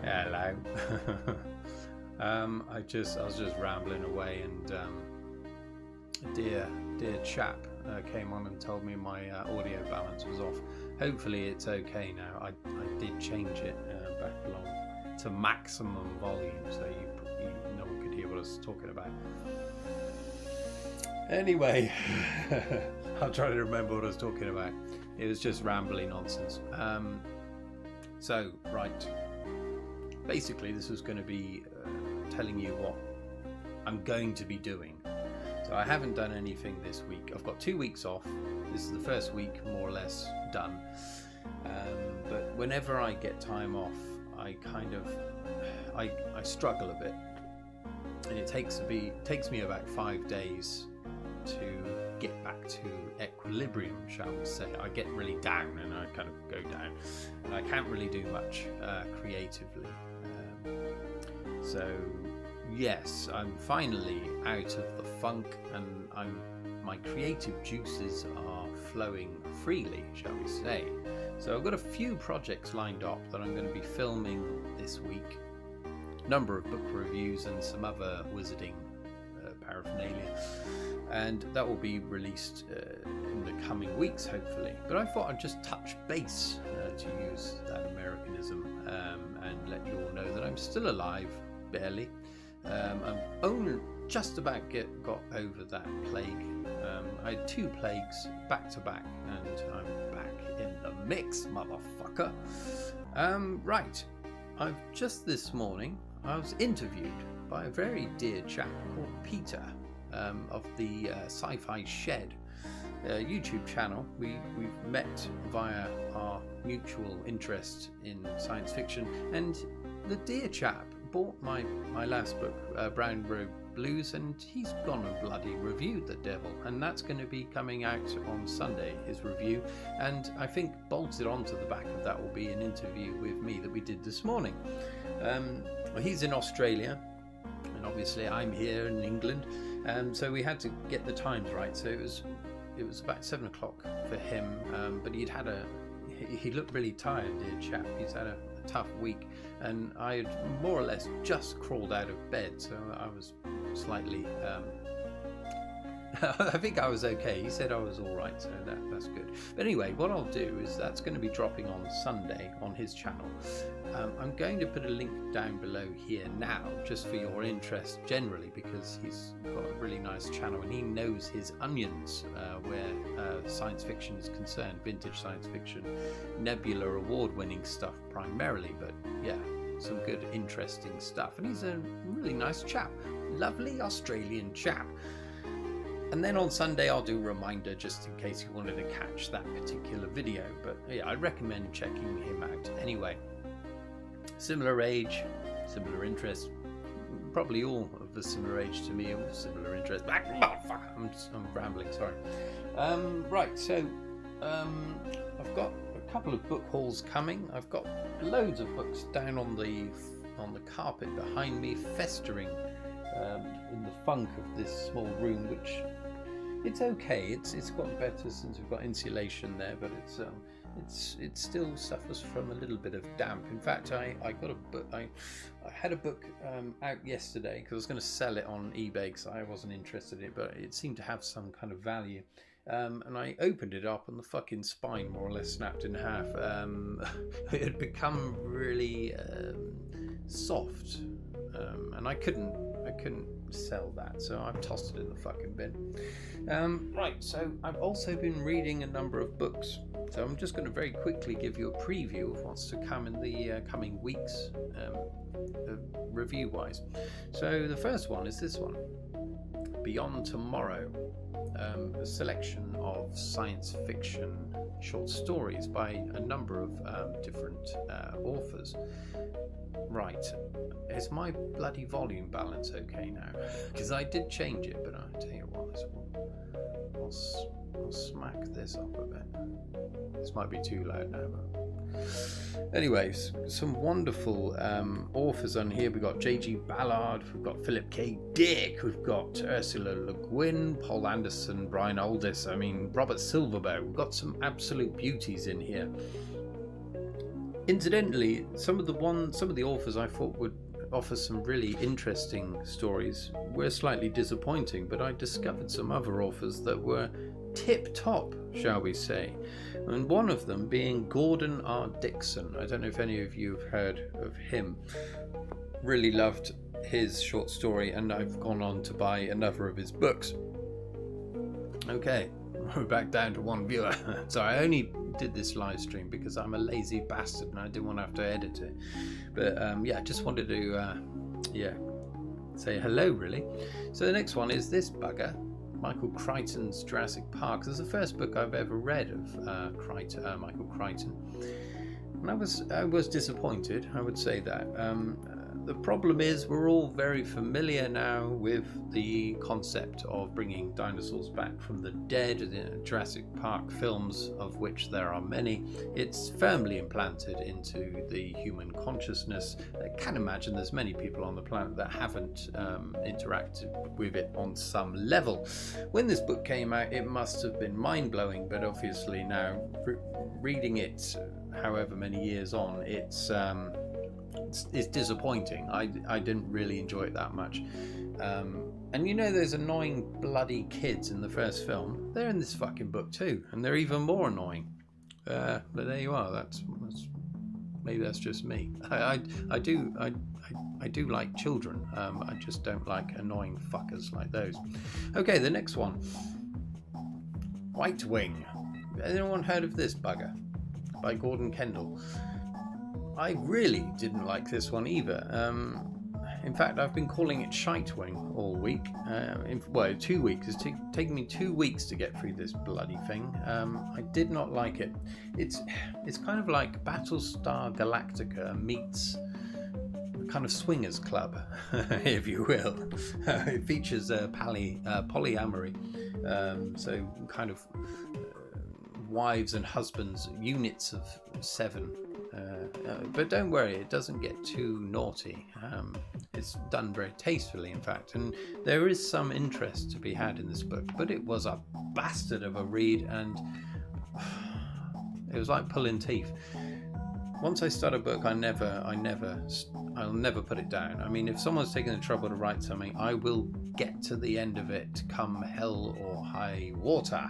Hello. I was just rambling away, and a dear chap came on and told me my audio balance was off. Hopefully it's okay now. I did change it back along to maximum volume, so no one could hear what I was talking about. Anyway, I'll try to remember what I was talking about. It was just rambling nonsense. So, right. Basically, this was going to be telling you what I'm going to be doing. So I haven't done anything this week. I've got 2 weeks off. This is the first week more or less done. But whenever I get time off, I struggle a bit. And it takes me about 5 days to get back to equilibrium, shall we say. I get really down and I kind of go down, and I can't really do much creatively. So yes, I'm finally out of the funk, and my creative juices are flowing freely, shall we say. So I've got a few projects lined up that I'm going to be filming this week. Number of book reviews and some other wizarding paraphernalia, and that will be released in the coming weeks, hopefully. But I thought I'd just touch base, to use that Americanism, and let you all know that I'm still alive, barely. I'm only just about got over that plague. I had 2 plagues back to back, and I'm back in the mix, motherfucker. Right, this morning I was interviewed by a very dear chap called Peter, of the Sci-Fi Shed YouTube channel. We've met via our mutual interest in science fiction, and the dear chap bought my last book, Brown Road Blues, and he's gone and bloody reviewed The Devil, and that's going to be coming out on Sunday, his review. And I think bolted onto the back of that will be an interview with me that we did this morning. He's in Australia, and obviously I'm here in England, so we had to get the times right. So it was about 7 o'clock for him, but he looked really tired, dear chap. He's had a tough week, and I had more or less just crawled out of bed, so I was slightly I think I was okay. He said I was all right, so that's good. But anyway, what I'll do is that's going to be dropping on Sunday on his channel. I'm going to put a link down below here now, just for your interest generally, because he's got a really nice channel and he knows his onions where science fiction is concerned, vintage science fiction, Nebula award-winning stuff primarily, but yeah, some good interesting stuff. And he's a really nice chap, lovely Australian chap. And then on Sunday I'll do a reminder just in case you wanted to catch that particular video. But yeah, I recommend checking him out anyway. Similar age, similar interest, probably all of the similar age to me, all similar interest. I'm rambling, sorry. Right, so I've got a couple of book hauls coming. I've got loads of books down on the carpet behind me, festering in the funk of this small room, which it's okay. It's gotten better since we've got insulation there, but it still suffers from a little bit of damp. In fact, I got a book. I had a book out yesterday because I was going to sell it on eBay because I wasn't interested in it, but it seemed to have some kind of value. And I opened it up, and the fucking spine more or less snapped in half. It had become really soft, and I couldn't sell that, so I've tossed it in the fucking bin. Right, so I've also been reading a number of books, so I'm just going to very quickly give you a preview of what's to come in the coming weeks, review wise. So the first one is this one, Beyond Tomorrow, a selection of science fiction short stories by a number of different authors. Right, is my bloody volume balance okay now? Because I did change it, but I'll tell you what, I'll smack this up a bit. This might be too loud now, but anyways, some wonderful authors on here. We've got J.G. Ballard, we've got Philip K. Dick, we've got Ursula Le Guin, Paul Anderson, Brian Aldiss, Robert Silverberg. We've got some absolute beauties in here. Incidentally, some of the authors I thought would offer some really interesting stories were slightly disappointing, but I discovered some other authors that were tip top, shall we say, and one of them being Gordon R. Dickson. I don't know if any of you have heard of him. Really loved his short story, and I've gone on to buy another of his books. Okay, we're back down to one viewer. So I only did this live stream because I'm a lazy bastard and I didn't want to have to edit it. But I just wanted to say hello, really. So the next one is this bugger, Michael Crichton's Jurassic Park. This is the first book I've ever read of Michael Crichton, and I was disappointed, I would say that. The problem is we're all very familiar now with the concept of bringing dinosaurs back from the dead. In Jurassic Park films, of which there are many, it's firmly implanted into the human consciousness. I can imagine there's many people on the planet that haven't interacted with it on some level. When this book came out, it must have been mind-blowing, but obviously now reading it however many years on, it's disappointing. I didn't really enjoy it that much. And you know those annoying bloody kids in the first film? They're in this fucking book too, and they're even more annoying. But there you are. That's maybe that's just me. I do like children. I just don't like annoying fuckers like those. Okay, the next one. White Wing. Anyone heard of this bugger? By Gordon Kendall. I really didn't like this one either. In fact, I've been calling it Shite Wing all week. 2 weeks. It's taken me 2 weeks to get through this bloody thing. I did not like it. It's kind of like Battlestar Galactica meets a kind of swingers club, if you will. It features polyamory, so kind of wives and husbands, units of 7. But don't worry, it doesn't get too naughty. It's done very tastefully, in fact, and there is some interest to be had in this book, but it was a bastard of a read, and it was like pulling teeth. Once I start a book, I'll never put it down. I mean, if someone's taken the trouble to write something, I will get to the end of it, come hell or high water.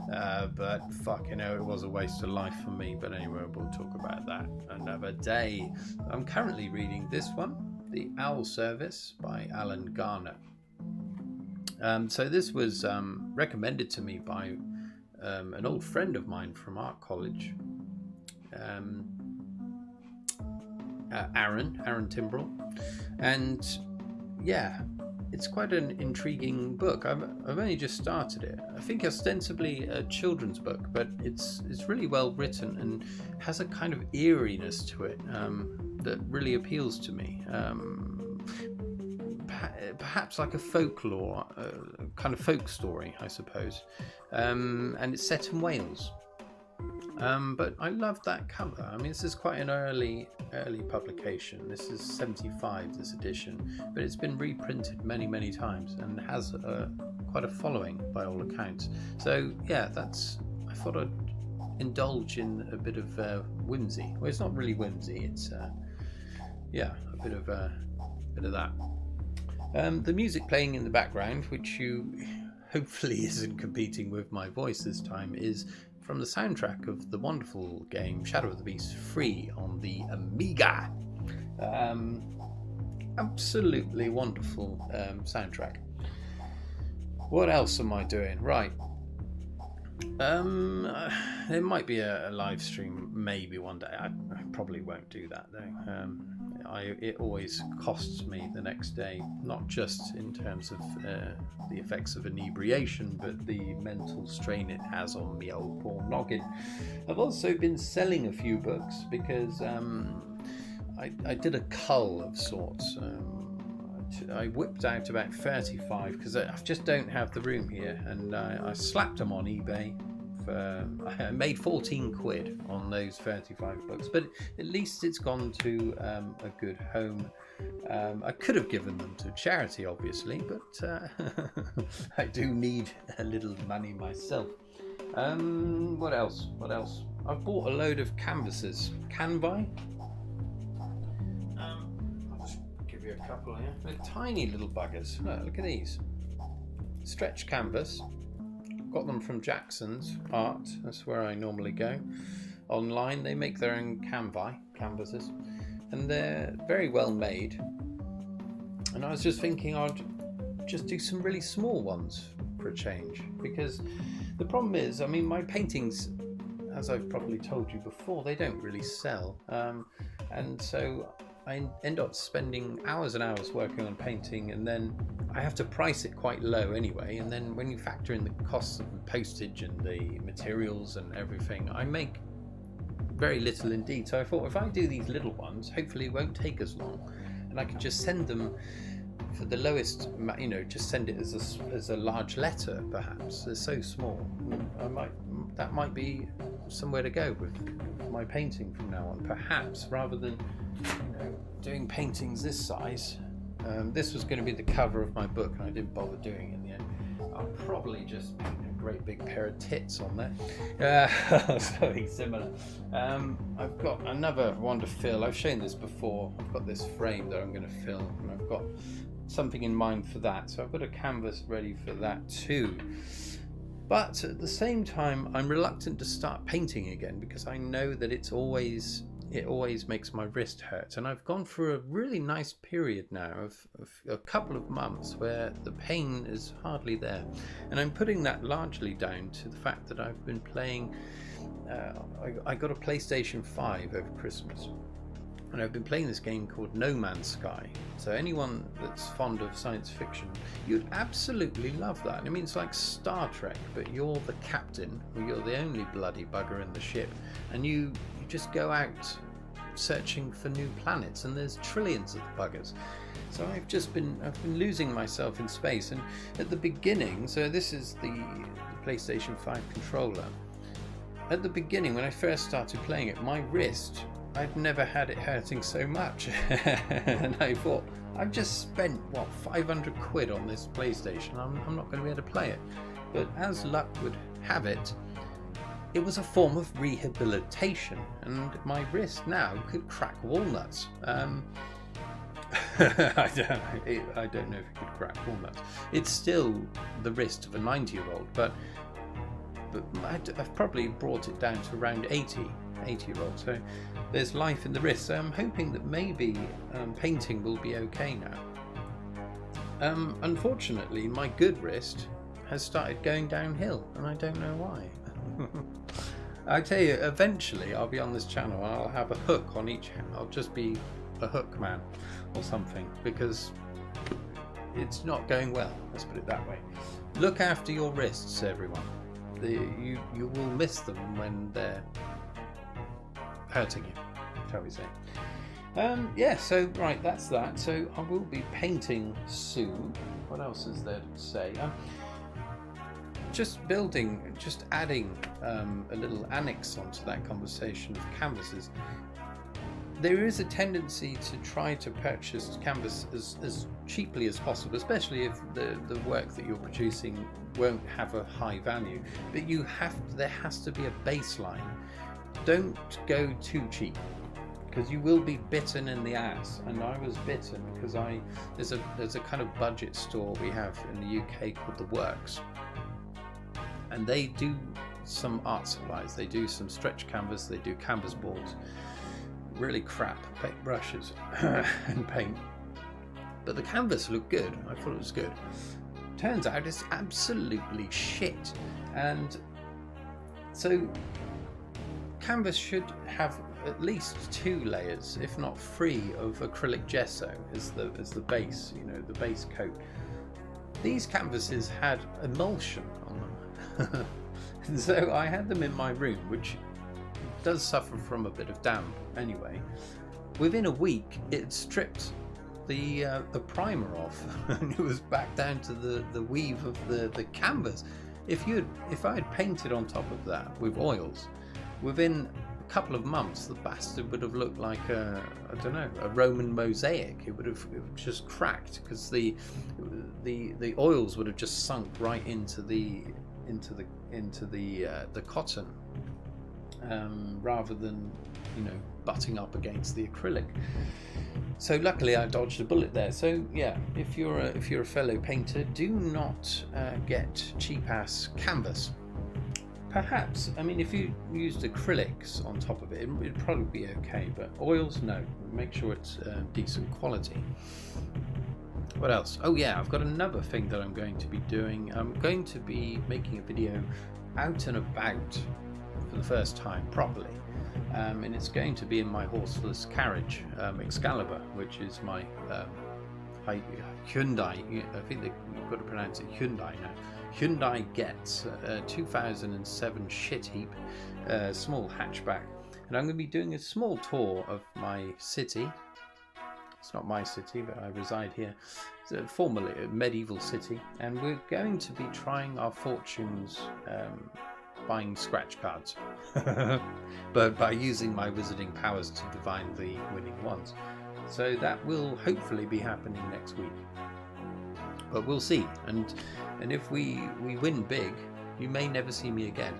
But fuck, it was a waste of life for me. But anyway, we'll talk about that another day. I'm currently reading this one, The Owl Service by Alan Garner. So this was recommended to me by an old friend of mine from art college. Aaron Timbrell, and it's quite an intriguing book. I've only just started it. I think ostensibly a children's book, but it's really well written and has a kind of eeriness to it that really appeals to me. Perhaps like a folklore, kind of folk story, I suppose, and it's set in Wales. But I love that cover. I mean, this is quite an early publication. This is 75, this edition, but it's been reprinted many times and has quite a following by all accounts. So I thought I'd indulge in a bit of whimsy. Well, it's not really whimsy. It's a bit of that. The music playing in the background, which you hopefully isn't competing with my voice this time, is from the soundtrack of the wonderful game Shadow of the Beast Free on the Amiga. Absolutely wonderful soundtrack. What else am I doing? Right. There might be a live stream maybe one day. I probably won't do that though. It always costs me the next day, not just in terms of the effects of inebriation, but the mental strain it has on me old poor noggin. I've also been selling a few books because I did a cull of sorts. I whipped out about 35 because I just don't have the room here, and I slapped them on eBay. I made 14 quid on those 35 books, but at least it's gone to a good home. I could have given them to charity, obviously, but I do need a little money myself. What else? I've bought a load of canvases. Canvas. I'll just give you a couple here. They're tiny little buggers. Look at these. Stretch canvas. Got them from Jackson's Art. That's where I normally go. Online, they make their own canvases, and they're very well made. And I was just thinking I'd just do some really small ones for a change, because the problem is, I mean, my paintings, as I've probably told you before, they don't really sell, and so I end up spending hours and hours working on painting, and then I have to price it quite low anyway, and then when you factor in the costs of the postage and the materials and everything, I make very little indeed. So I thought, if I do these little ones, hopefully it won't take as long, and I can just send them for the lowest, you know, just send it as a large letter. Perhaps they're so small. That might be somewhere to go with my painting from now on. Perhaps rather than, you know, doing paintings this size. This was going to be the cover of my book, and I didn't bother doing it in the end. I'll probably just paint a great big pair of tits on there. Something similar. I've got another one to fill. I've shown this before. I've got this frame that I'm going to fill, and I've got something in mind for that. So I've got a canvas ready for that too. But at the same time, I'm reluctant to start painting again, because I know that it always makes my wrist hurt, and I've gone through a really nice period now of a couple of months where the pain is hardly there, and I'm putting that largely down to the fact that I've been playing I got a PlayStation 5 over Christmas, and I've been playing this game called No Man's Sky. So anyone that's fond of science fiction, you'd absolutely love that. I mean, it's like Star Trek, but you're the captain, or you're the only bloody bugger in the ship, and you just go out searching for new planets, and there's trillions of buggers. So I've been losing myself in space, and at the beginning, so this is the PlayStation 5 controller. At the beginning, when I first started playing it, my wrist, I'd never had it hurting so much. And I thought, I've just spent, what, 500 quid on this PlayStation. I'm not going to be able to play it. But as luck would have it, it was a form of rehabilitation, and my wrist now could crack walnuts. I don't know if it could crack walnuts. It's still the wrist of a 90-year-old, but I've probably brought it down to around 80-year-old. So there's life in the wrist. So I'm hoping that maybe painting will be okay now. Unfortunately, my good wrist has started going downhill, and I don't know why. I tell you, eventually I'll be on this channel and I'll have a hook on each hand. I'll just be a hook man or something, because it's not going well, let's put it that way. Look after your wrists, everyone. You will miss them when they're hurting you, shall we say. Yeah, so right, that's that. So I will be painting soon. What else is there to say? Just adding a little annex onto that conversation of canvases. There is a tendency to try to purchase canvas as cheaply as possible, especially if the work that you're producing won't have a high value. But there has to be a baseline. Don't go too cheap, because you will be bitten in the ass. And I was bitten because there's a kind of budget store we have in the UK called The Works, and they do some art supplies. They do some stretch canvas, they do canvas boards, really crap paint brushes and paint. But the canvas looked good. I thought it was good. Turns out it's absolutely shit. And so canvas should have at least 2 layers, if not 3, of acrylic gesso as the base, you know, the base coat. These canvases had emulsion on them. And so I had them in my room, which does suffer from a bit of damp anyway. Within a week, it stripped the primer off, and it was back down to the weave of the canvas. If I had painted on top of that with oils, within a couple of months, the bastard would have looked like a Roman mosaic. It would have just cracked, because the oils would have just sunk right into the cotton. rather than, you know, butting up against the acrylic. So luckily I dodged a bullet there. So yeah, if you're a fellow painter, do not get cheap-ass canvas. Perhaps, I mean, if you used acrylics on top of it, it'd probably be okay, but oils, no. Make sure it's decent quality. What else? Oh yeah, I've got another thing that I'm going to be doing. I'm going to be making a video out and about for the first time properly, and it's going to be in my horseless carriage, Excalibur, which is my Hyundai. I think you've got to pronounce it Hyundai now. Hyundai Getz 2007 shit heap, small hatchback, and I'm going to be doing a small tour of my city. It's not my city, but I reside here. It's formerly a medieval city, and we're going to be trying our fortunes buying scratch cards, but by using my wizarding powers to divine the winning ones. So that will hopefully be happening next week, but we'll see. And if we win big, you may never see me again.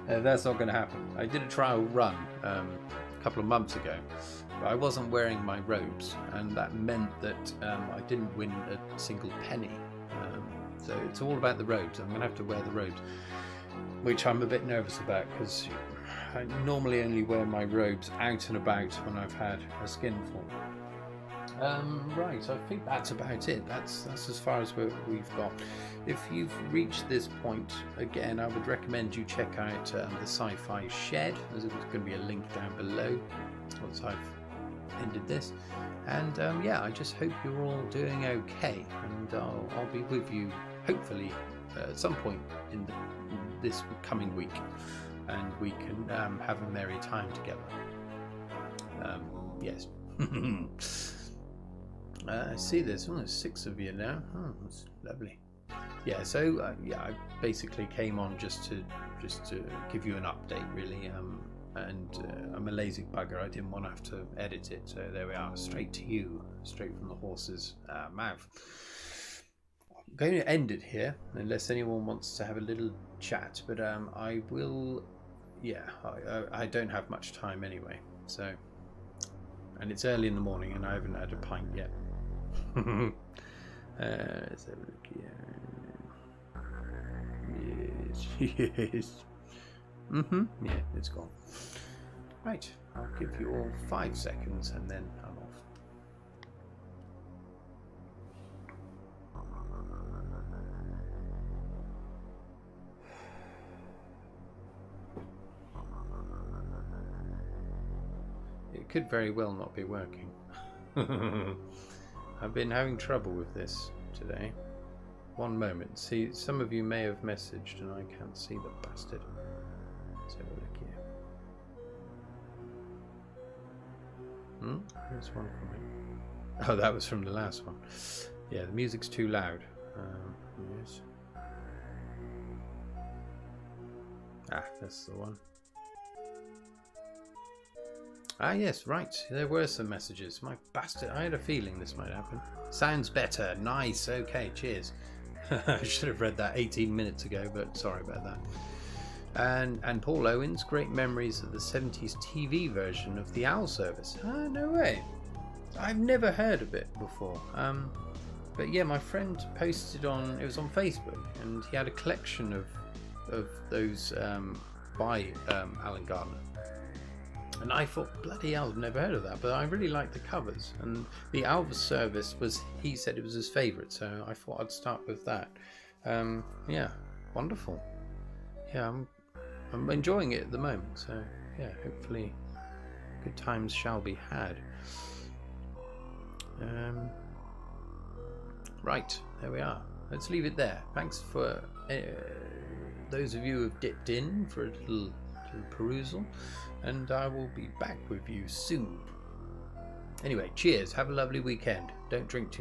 That's not going to happen. I did a trial run a couple of months ago, but I wasn't wearing my robes, and that meant that I didn't win a single penny. So it's all about the robes. I'm going to have to wear the robes, which I'm a bit nervous about, because I normally only wear my robes out and about when I've had a skinful. Right, I think that's about it. That's as far as we've got. If you've reached this point, again, I would recommend you check out the Sci-Fi Shed. There's going to be a link down below once I've ended this. And yeah, I just hope you're all doing okay, and I'll be with you hopefully at some point in this coming week, and we can have a merry time together. Yes. I see there's almost 6 of you now. Oh, that's lovely. Yeah, so yeah, I basically came on just to give you an update, really. And I'm a lazy bugger. I didn't want to have to edit it, so there we are, straight to you, straight from the horse's mouth. I'm going to end it here, unless anyone wants to have a little chat. But I will. Yeah, I don't have much time anyway. So, and it's early in the morning, and I haven't had a pint yet. Let's have a look here. Yes. Yeah, it's gone. Right, I'll give you all 5 seconds, and then I'm off. It could very well not be working. I've been having trouble with this today. One moment. See, some of you may have messaged and I can't see the bastard. Let's have a look here. There's one comment. Oh, that was from the last one. Yeah, the music's too loud. Yes. Ah, that's the one. Ah, yes, right. There were some messages. My bastard. I had a feeling this might happen. Sounds better. Nice. Okay, cheers. I should have read that 18 minutes ago, but sorry about that. And Paul Owens, great memories of the 70s TV version of the Owl Service. Ah, no way. I've never heard of it before. But yeah, my friend posted on, it was on Facebook, and he had a collection of those by Alan Gardner. And I thought, bloody hell, I've never heard of that, but I really liked the covers. And the Alva Service he said it was his favourite, so I thought I'd start with that. Yeah, wonderful. Yeah, I'm enjoying it at the moment, so yeah, hopefully good times shall be had. Right, there we are. Let's leave it there. Thanks for those of you who have dipped in for a little perusal, and I will be back with you soon. Anyway, cheers. Have a lovely weekend. Don't drink too much.